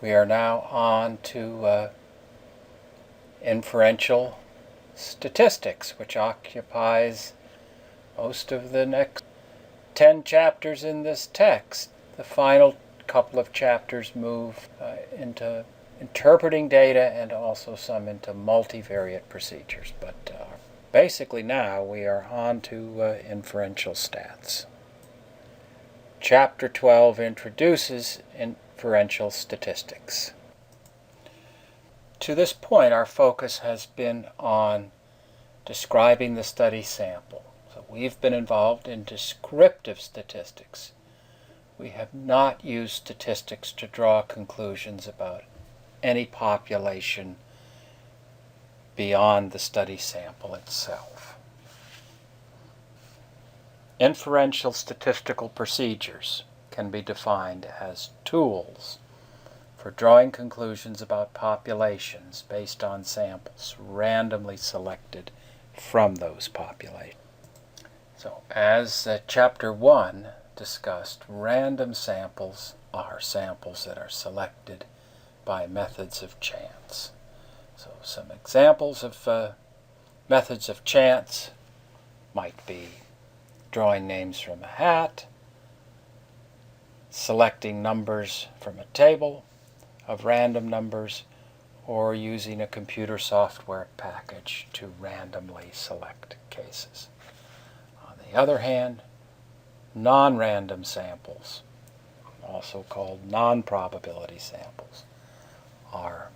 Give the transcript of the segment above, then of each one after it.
We are now on to Inferential Statistics, which occupies most of the next 10 chapters in this text. The final couple of chapters move into interpreting data and also some into multivariate procedures. But basically now we are on to inferential stats. Chapter 12 introduces inferential statistics. To this point, our focus has been on describing the study sample. So we've been involved in descriptive statistics. We have not used statistics to draw conclusions about any population beyond the study sample itself. Inferential statistical procedures can be defined as tools for drawing conclusions about populations based on samples randomly selected from those populations. So, as Chapter 1 discussed, random samples are samples that are selected by methods of chance. So some examples of methods of chance might be drawing names from a hat, selecting numbers from a table of random numbers, or using a computer software package to randomly select cases. On the other hand, non-random samples, also called non-probability samples, are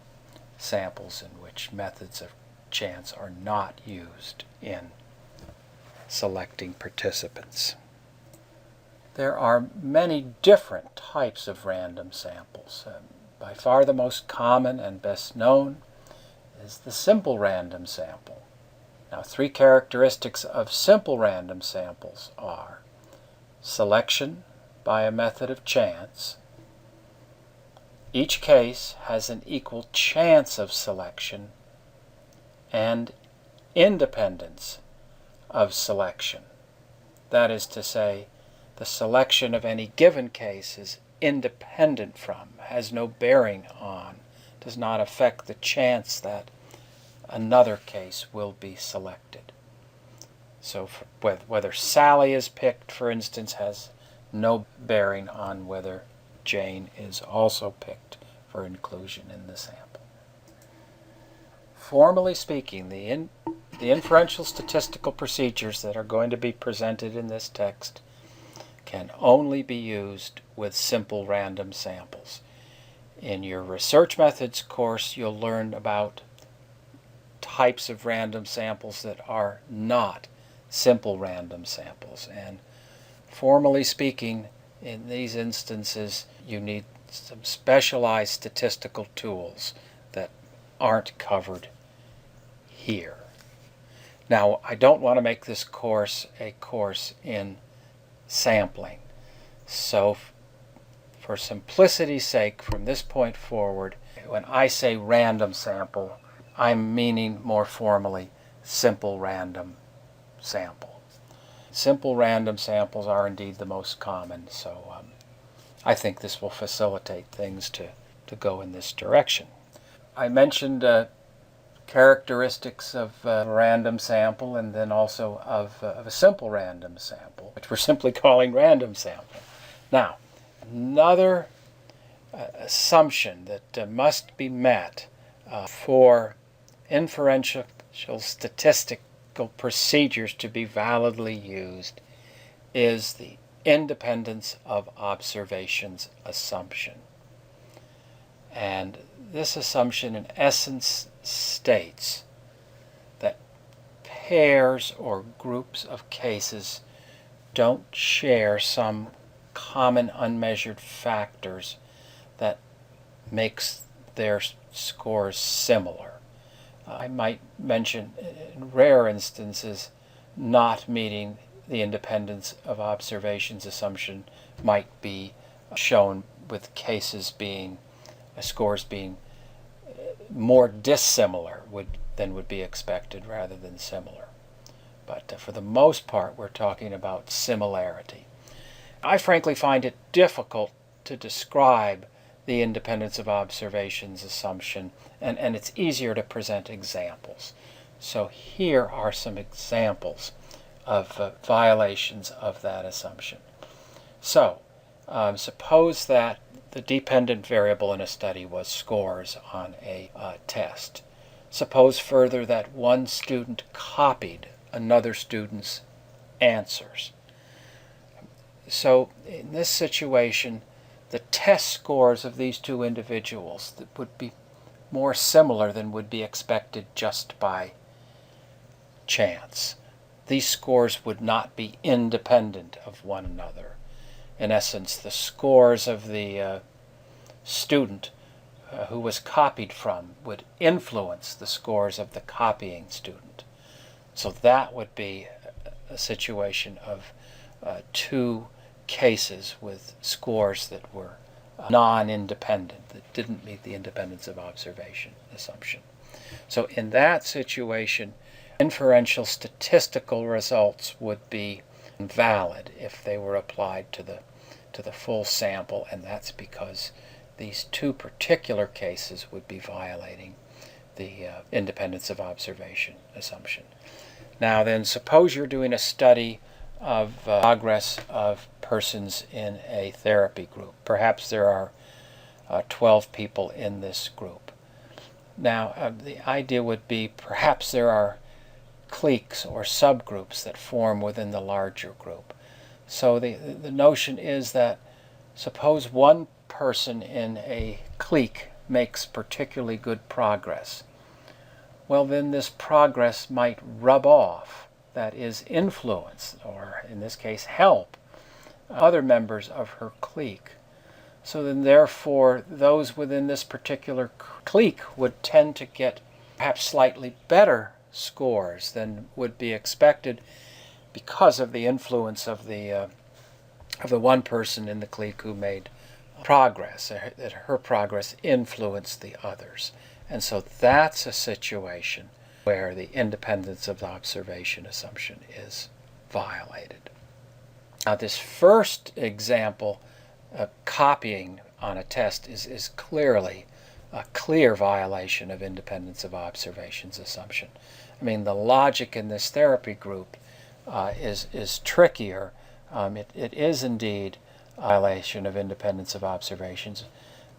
samples in which methods of chance are not used in selecting participants. There are many different types of random samples. By far the most common and best known is the simple random sample. Now, three characteristics of simple random samples are selection by a method of chance. Each case has an equal chance of selection, and independence of selection. That is to say, the selection of any given case is independent from, has no bearing on, does not affect the chance that another case will be selected. So whether Sally is picked, for instance, has no bearing on whether Jane is also picked for inclusion in the sample. Formally speaking, the inferential statistical procedures that are going to be presented in this text can only be used with simple random samples. In your research methods course, you'll learn about types of random samples that are not simple random samples. And formally speaking, in these instances, you need some specialized statistical tools that aren't covered here. Now, I don't want to make this course a course in sampling. So, for simplicity's sake, from this point forward, when I say random sample, I'm meaning more formally simple random sample. Simple random samples are indeed the most common, so I think this will facilitate things to go in this direction. I mentioned characteristics of a random sample and then also of a simple random sample, which we're simply calling random sample. Now, another assumption that must be met for inferential statistical procedures to be validly used is the independence of observations assumption. And this assumption in essence states that pairs or groups of cases don't share some common unmeasured factors that makes their scores similar. I might mention, in rare instances, not meeting the independence of observations assumption might be shown with cases being, scores being more dissimilar than would be expected rather than similar. But for the most part, we're talking about similarity. I frankly find it difficult to describe the independence of observations assumption, and it's easier to present examples. So here are some examples of violations of that assumption. So suppose that the dependent variable in a study was scores on a test. Suppose further that one student copied another student's answers. So in this situation, the test scores of these two individuals that would be more similar than would be expected just by chance. These scores would not be independent of one another. In essence, the scores of the student who was copied from would influence the scores of the copying student. So that would be a situation of two cases with scores that were non-independent, that didn't meet the independence of observation assumption. So in that situation, inferential statistical results would be invalid if they were applied to the full sample, and that's because these two particular cases would be violating the independence of observation assumption. Now then, suppose you're doing a study of progress of persons in a therapy group. Perhaps there are 12 people in this group. Now, the idea would be perhaps there are cliques or subgroups that form within the larger group. So the notion is that suppose one person in a clique makes particularly good progress. Well, then this progress might rub off, that is, influence, or in this case help, other members of her clique. So then therefore those within this particular clique would tend to get perhaps slightly better scores than would be expected because of the influence of the one person in the clique who made progress, that her progress influenced the others. And so that's a situation where the independence of the observation assumption is violated. Now this first example, copying on a test, is clearly a clear violation of independence of observations assumption. I mean, the logic in this therapy group is trickier. It is indeed a violation of independence of observations.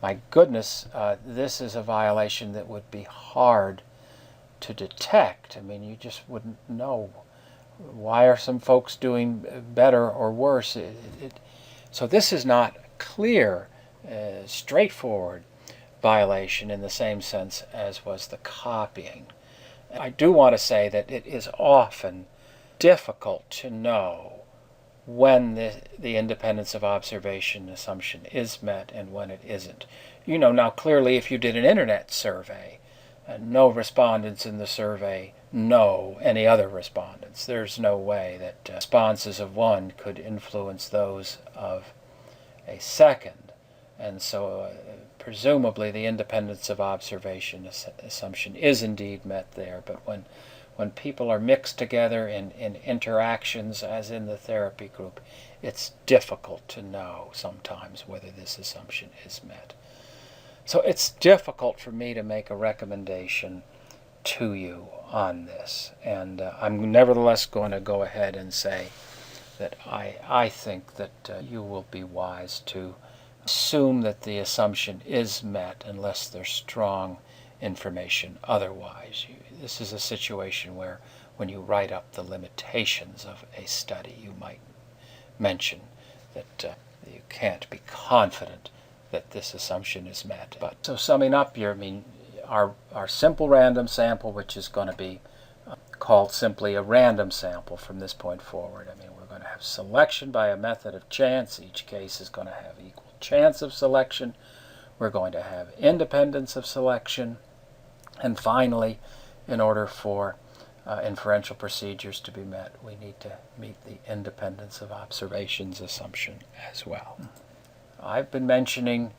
My goodness, this is a violation that would be hard to detect. I mean, you just wouldn't know. Why are some folks doing better or worse? So this is not clear, straightforward violation in the same sense as was the copying. I do want to say that it is often difficult to know when the independence of observation assumption is met and when it isn't. You know, now clearly if you did an internet survey, no respondents in the survey know any other respondents. There's no way that responses of one could influence those of a second. And so presumably the independence of observation assumption is indeed met there. But when people are mixed together in interactions, as in the therapy group, it's difficult to know sometimes whether this assumption is met. So it's difficult for me to make a recommendation to you on this. And I'm nevertheless going to go ahead and say that I think that you will be wise to assume that the assumption is met unless there's strong information otherwise. This is a situation where when you write up the limitations of a study, you might mention that you can't be confident that this assumption is met. But so summing up here, I mean, our simple random sample, which is going to be called simply a random sample from this point forward. I mean, we're going to have selection by a method of chance. Each case is going to have equal chance of selection. We're going to have independence of selection. And finally, in order for inferential procedures to be met, we need to meet the independence of observations assumption as well. I've been mentioning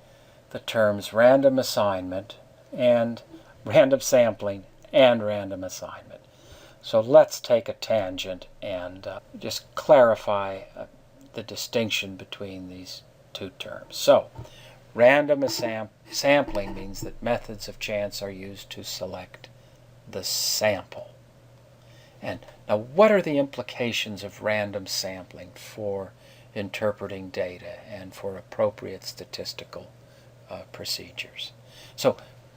the terms random assignment and random sampling and random assignment. So let's take a tangent and just clarify the distinction between these two terms. So Random sampling means that methods of chance are used to select the sample. And now, what are the implications of random sampling for interpreting data and for appropriate statistical procedures? So,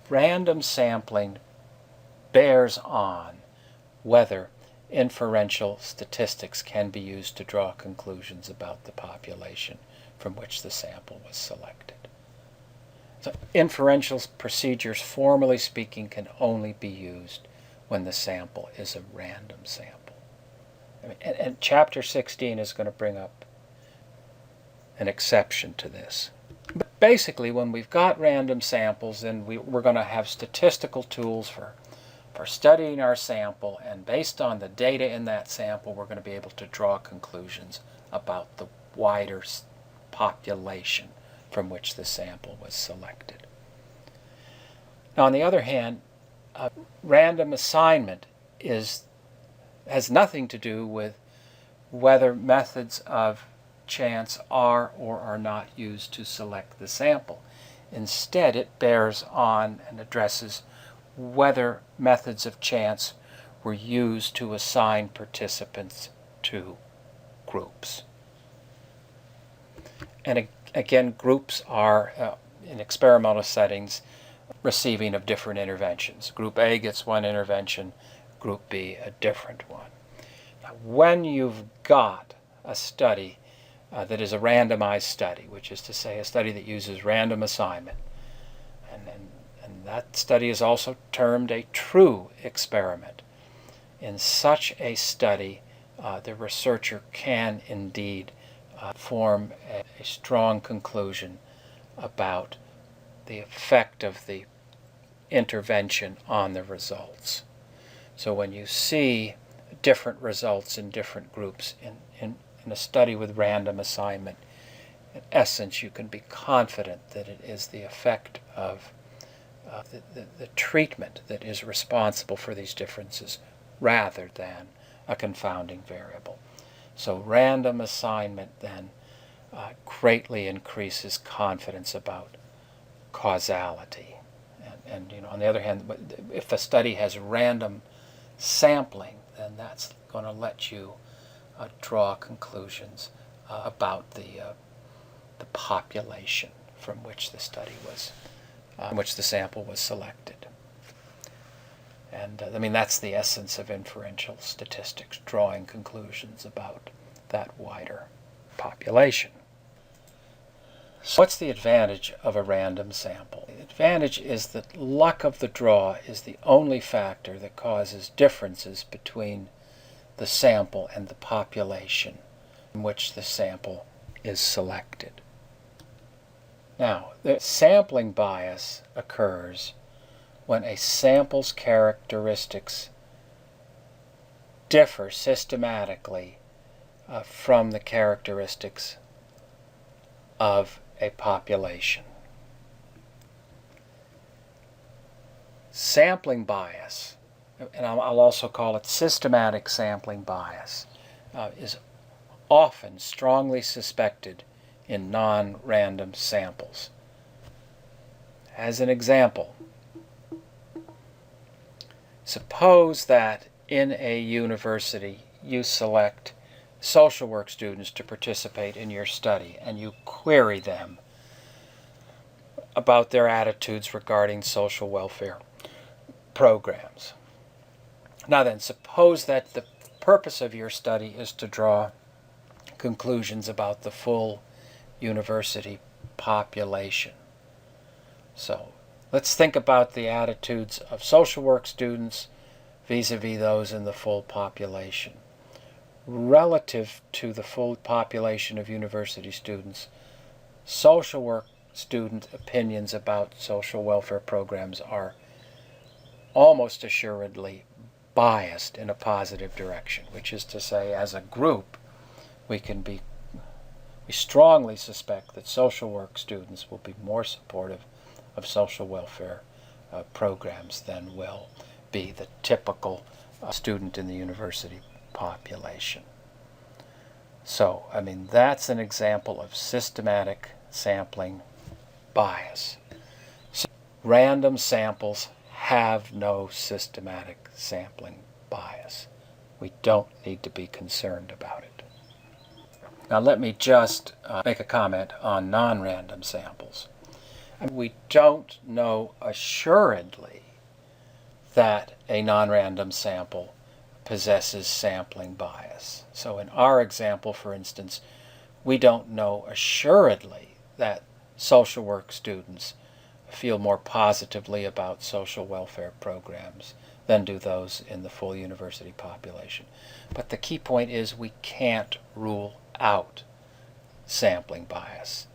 random sampling bears on whether inferential statistics can be used to draw conclusions about the population from which the sample was selected. So, inferential procedures, formally speaking, can only be used when the sample is a random sample. And Chapter 16 is going to bring up an exception to this. But basically, when we've got random samples, then we're going to have statistical tools for studying our sample, and based on the data in that sample, we're going to be able to draw conclusions about the wider population from which the sample was selected. Now, on the other hand, random assignment has nothing to do with whether methods of chance are or are not used to select the sample. Instead, it bears on and addresses whether methods of chance were used to assign participants to groups. And again, groups are, in experimental settings, receiving of different interventions. Group A gets one intervention, Group B a different one. Now, when you've got a study that is a randomized study, which is to say a study that uses random assignment, and that study is also termed a true experiment. In such a study, the researcher can indeed form a strong conclusion about the effect of the intervention on the results. So when you see different results in different groups in a study with random assignment, in essence you can be confident that it is the effect of the treatment that is responsible for these differences rather than a confounding variable. So random assignment then greatly increases confidence about causality. And on the other hand, if a study has random sampling, then that's going to let you draw conclusions about the population from which the study was, which the sample was selected. And that's the essence of inferential statistics, drawing conclusions about that wider population. So what's the advantage of a random sample? The advantage is that luck of the draw is the only factor that causes differences between the sample and the population in which the sample is selected. Now, the sampling bias occurs when a sample's characteristics differ systematically from the characteristics of a population. Sampling bias, and I'll also call it systematic sampling bias, is often strongly suspected in non-random samples. As an example, suppose that in a university you select social work students to participate in your study, and you query them about their attitudes regarding social welfare programs. Now then, suppose that the purpose of your study is to draw conclusions about the full university population. So let's think about the attitudes of social work students vis-a-vis those in the full population. Relative to the full population of university students, social work student opinions about social welfare programs are almost assuredly biased in a positive direction, which is to say, as a group, we strongly suspect that social work students will be more supportive of social welfare programs than will be the typical student in the university population. So, that's an example of systematic sampling bias. So random samples have no systematic sampling bias. We don't need to be concerned about it. Now let me just make a comment on non-random samples. We don't know assuredly that a non-random sample possesses sampling bias. So in our example, for instance, we don't know assuredly that social work students feel more positively about social welfare programs than do those in the full university population. But the key point is we can't rule out sampling bias.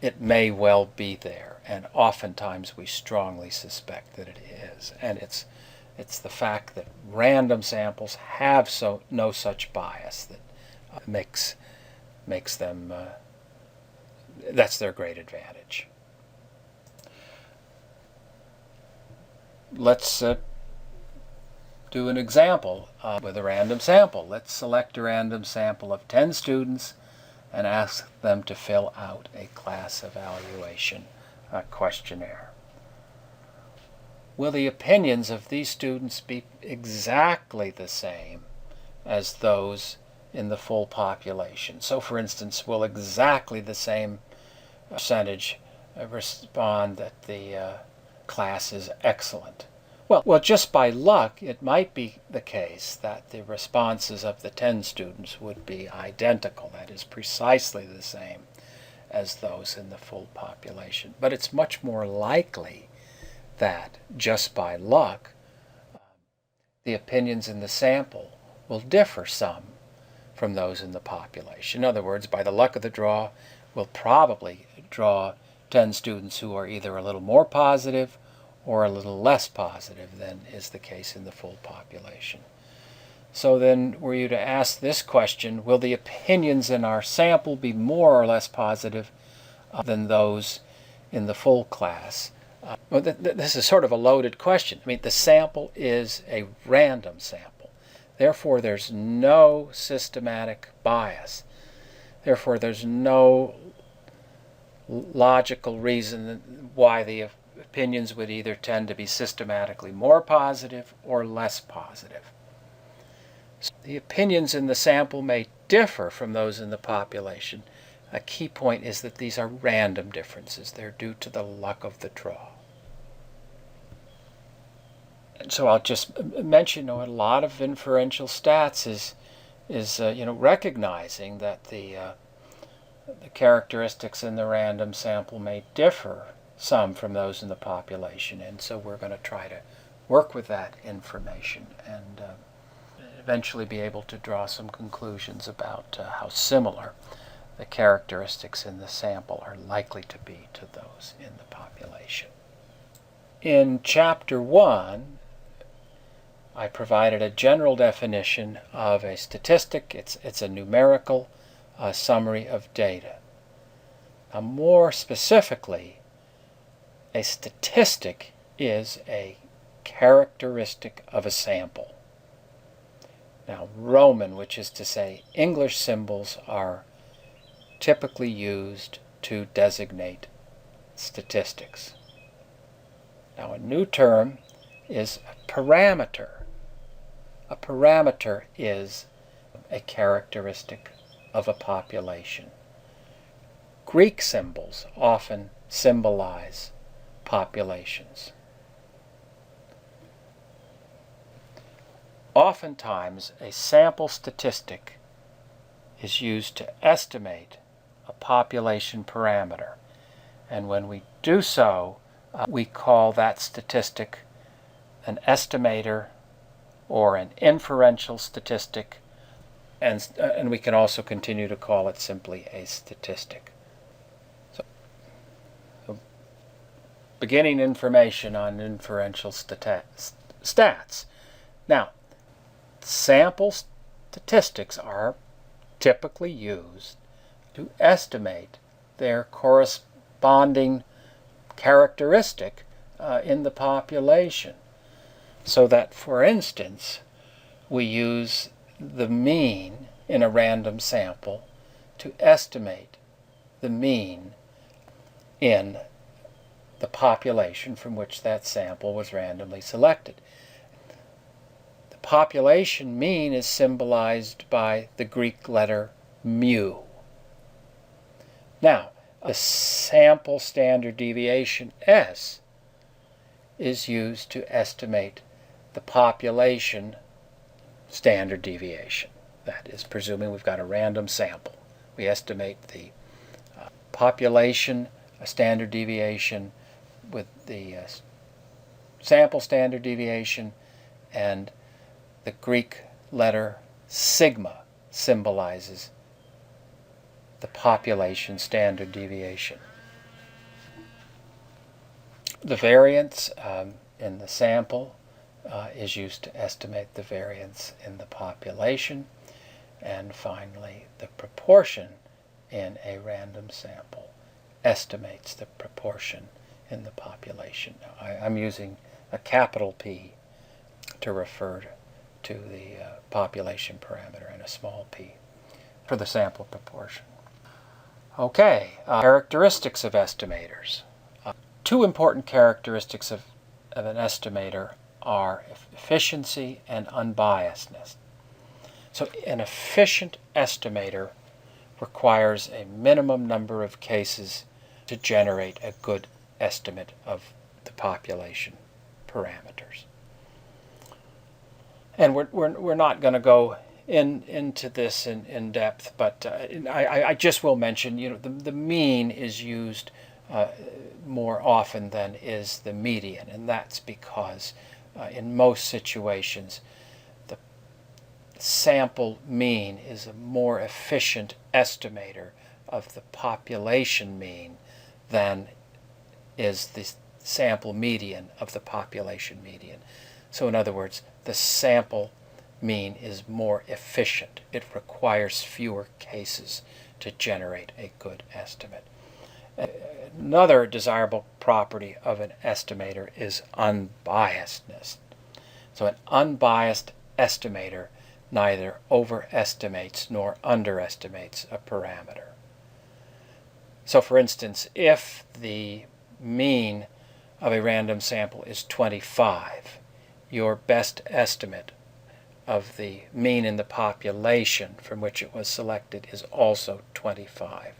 It may well be there, and oftentimes we strongly suspect that it is. And it's the fact that random samples have no such bias that makes them, that's their great advantage. Let's do an example with a random sample. Let's select a random sample of 10 students and ask them to fill out a class evaluation questionnaire. Will the opinions of these students be exactly the same as those in the full population? So, for instance, will exactly the same percentage respond that the class is excellent? Well, just by luck, it might be the case that the responses of the 10 students would be identical, that is, precisely the same as those in the full population. But it's much more likely that, just by luck, the opinions in the sample will differ some from those in the population. In other words, by the luck of the draw, we'll probably draw 10 students who are either a little more positive or a little less positive than is the case in the full population. So then, were you to ask this question, will the opinions in our sample be more or less positive than those in the full class? Well, this is sort of a loaded question. I mean, the sample is a random sample. Therefore, there's no systematic bias. Therefore, there's no logical reason why the opinions would either tend to be systematically more positive or less positive. So the opinions in the sample may differ from those in the population. A key point is that these are random differences. They're due to the luck of the draw. And so I'll just mention, a lot of inferential stats is recognizing that the characteristics in the random sample may differ some from those in the population, and so we're going to try to work with that information and eventually be able to draw some conclusions about how similar the characteristics in the sample are likely to be to those in the population. In Chapter 1, I provided a general definition of a statistic. It's a numerical summary of data. Now, more specifically, a statistic is a characteristic of a sample. Now, Roman, which is to say English symbols, are typically used to designate statistics. Now, a new term is a parameter. A parameter is a characteristic of a population. Greek symbols often symbolize populations. Oftentimes, a sample statistic is used to estimate a population parameter, and when we do so, we call that statistic an estimator or an inferential statistic, and we can also continue to call it simply a statistic. So beginning information on inferential stats. Now, sample statistics are typically used to estimate their corresponding characteristic in the population. So that, for instance, we use the mean in a random sample to estimate the mean in the population from which that sample was randomly selected. The population mean is symbolized by the Greek letter mu. Now, a sample standard deviation, S, is used to estimate the population standard deviation. That is, presuming we've got a random sample. We estimate the population standard deviation with the sample standard deviation, and the Greek letter sigma symbolizes the population standard deviation. The variance in the sample is used to estimate the variance in the population, and finally the proportion in a random sample estimates the proportion in the population. Now, I'm using a capital P to refer to the population parameter and a small p for the sample proportion. Okay, characteristics of estimators. Two important characteristics of an estimator are efficiency and unbiasedness. So an efficient estimator requires a minimum number of cases to generate a good estimate of the population parameters. And we're not going to go into this in depth, but I just will mention, the mean is used more often than is the median, and that's because in most situations the sample mean is a more efficient estimator of the population mean than is the sample median of the population median. So in other words, the sample mean is more efficient. It requires fewer cases to generate a good estimate. Another desirable property of an estimator is unbiasedness. So an unbiased estimator neither overestimates nor underestimates a parameter. So for instance, if the mean of a random sample is 25, your best estimate of the mean in the population from which it was selected is also 25,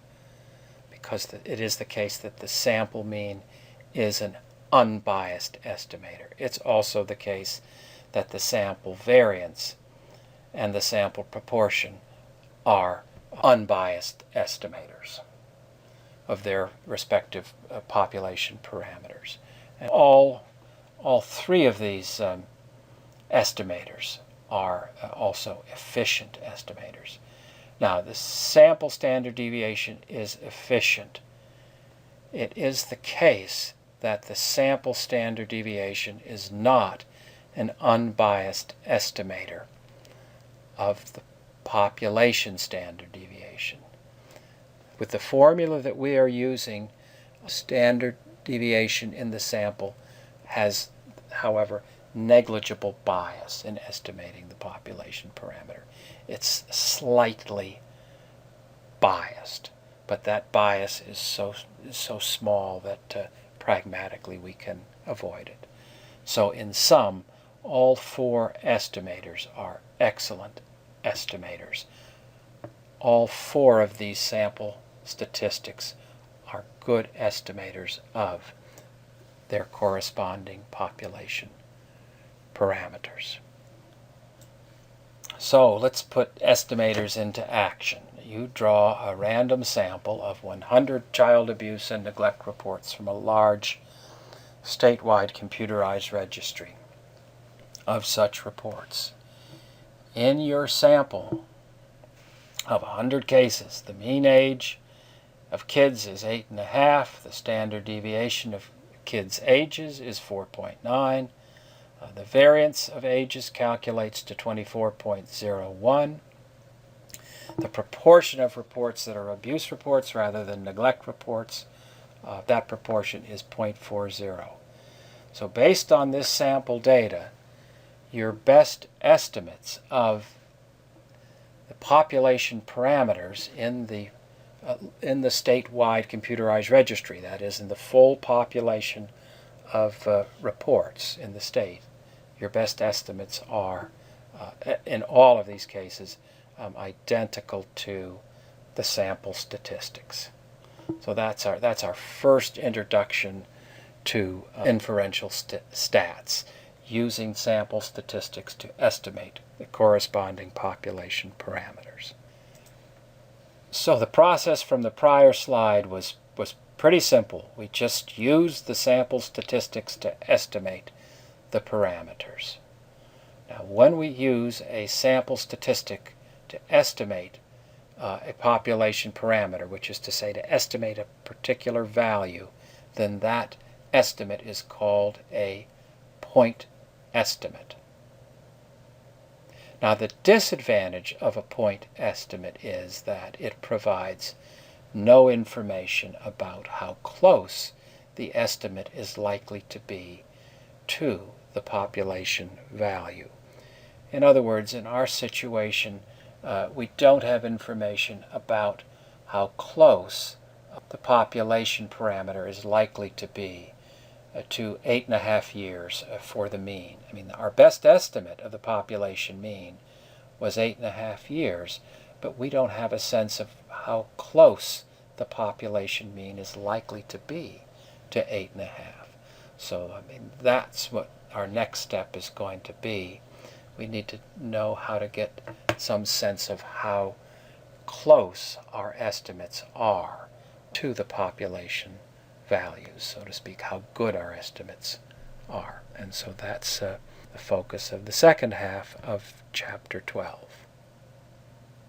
because it is the case that the sample mean is an unbiased estimator. It's also the case that the sample variance and the sample proportion are unbiased estimators of their respective population parameters. And all three of these estimators are also efficient estimators. Now, the sample standard deviation is efficient. It is the case that the sample standard deviation is not an unbiased estimator of the population standard deviation. With the formula that we are using, standard deviation in the sample has, however, negligible bias in estimating the population parameter. It's slightly biased, but that bias is so small that pragmatically we can avoid it. So in sum, all four estimators are excellent estimators. All four of these sample statistics are good estimators of their corresponding population parameters. So let's put estimators into action. You draw a random sample of 100 child abuse and neglect reports from a large statewide computerized registry of such reports. In your sample of 100 cases, the mean age of kids is 8.5. The standard deviation of kids' ages is 4.9. The variance of ages calculates to 24.01. The proportion of reports that are abuse reports rather than neglect reports, that proportion is 0.40. So based on this sample data, your best estimates of the population parameters in the in the statewide computerized registry, that is, in the full population of reports in the state, your best estimates are, in all of these cases, identical to the sample statistics. So that's our first introduction to inferential stats, using sample statistics to estimate the corresponding population parameters. So the process from the prior slide was pretty simple. We just used the sample statistics to estimate the parameters. Now, when we use a sample statistic to estimate a population parameter, which is to say to estimate a particular value, then that estimate is called a point estimate. Now, the disadvantage of a point estimate is that it provides no information about how close the estimate is likely to be to the population value. In other words, in our situation, we don't have information about how close the population parameter is likely to be to 8.5 years for the mean. I mean, our best estimate of the population mean was 8.5 years, but we don't have a sense of how close the population mean is likely to be to 8.5. So, I mean, that's what our next step is going to be. We need to know how to get some sense of how close our estimates are to the population values, so to speak, how good our estimates are. And so that's the focus of the second half of Chapter 12.